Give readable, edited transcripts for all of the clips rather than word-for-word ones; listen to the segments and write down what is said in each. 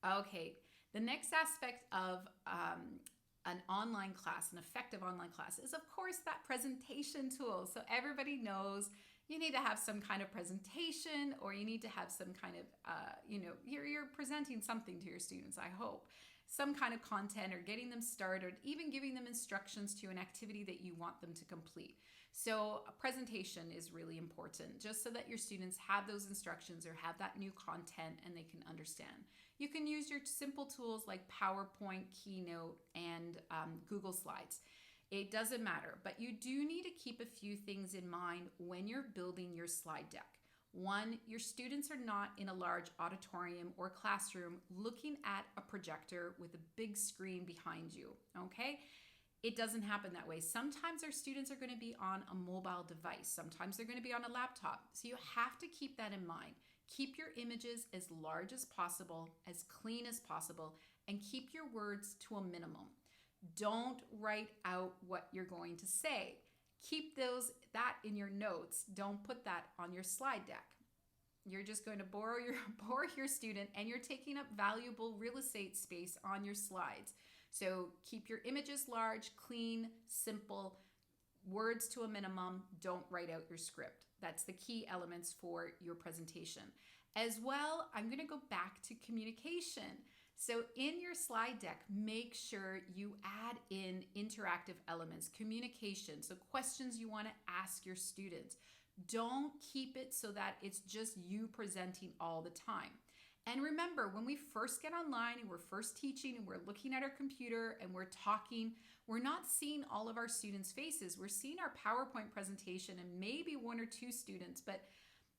Okay, the next aspect of an online class, an effective online class, is of course that presentation tool. So everybody knows you need to have some kind of presentation, or you need to have some kind of, you're presenting something to your students, I hope. Some kind of content, or getting them started, even giving them instructions to an activity that you want them to complete. So a presentation is really important, just so that your students have those instructions or have that new content and they can understand. You can use your simple tools like PowerPoint, Keynote, and Google Slides. It doesn't matter, but you do need to keep a few things in mind when you're building your slide deck. One, your students are not in a large auditorium or classroom looking at a projector with a big screen behind you, okay? It doesn't happen that way. Sometimes our students are going to be on a mobile device. Sometimes they're going to be on a laptop. So you have to keep that in mind. Keep your images as large as possible, as clean as possible, and keep your words to a minimum. Don't write out what you're going to say. Keep that in your notes. Don't put that on your slide deck. You're just going to bore your student, and you're taking up valuable real estate space on your slides. So keep your images large, clean, simple, words to a minimum. Don't write out your script. That's the key elements for your presentation. As well, I'm going to go back to communication. So in your slide deck, make sure you add in interactive elements, communication, so questions you want to ask your students. Don't keep it so that it's just you presenting all the time. And remember, when we first get online and we're first teaching and we're looking at our computer and we're talking, we're not seeing all of our students' faces. We're seeing our PowerPoint presentation and maybe one or two students, but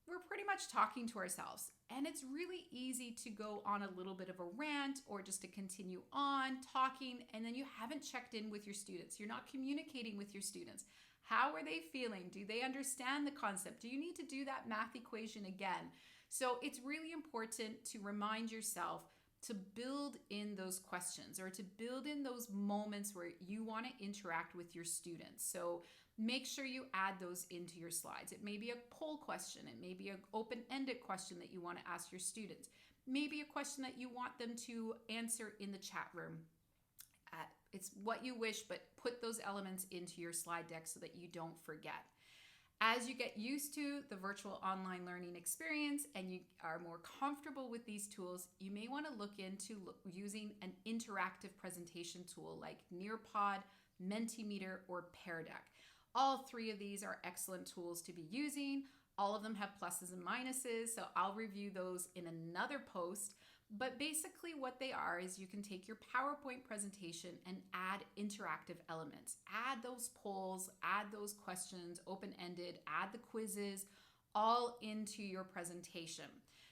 we're pretty much talking to ourselves. And it's really easy to go on a little bit of a rant, or just to continue on talking, and then you haven't checked in with your students. You're not communicating with your students. How are they feeling? Do they understand the concept? Do you need to do that math equation again? So it's really important to remind yourself to build in those questions, or to build in those moments where you want to interact with your students. So make sure you add those into your slides. It may be a poll question. It may be an open-ended question that you want to ask your students. Maybe a question that you want them to answer in the chat room. It's what you wish, but put those elements into your slide deck so that you don't forget. As you get used to the virtual online learning experience and you are more comfortable with these tools, you may want to look into using an interactive presentation tool like Nearpod, Mentimeter, or Pear Deck. All three of these are excellent tools to be using. All of them have pluses and minuses, so I'll review those in another post. But basically what they are is you can take your PowerPoint presentation and add interactive elements. Add those polls, add those questions, open-ended, add the quizzes, all into your presentation.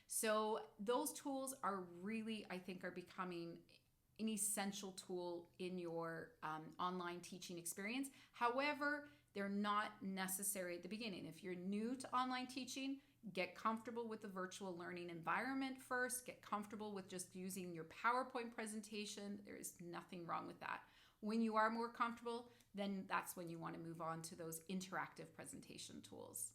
So those tools are really, I think, are becoming an essential tool in your online teaching experience. However, they're not necessary at the beginning. If you're new to online teaching, get comfortable with the virtual learning environment first. Get comfortable with just using your PowerPoint presentation. There is nothing wrong with that. When you are more comfortable, then that's when you want to move on to those interactive presentation tools.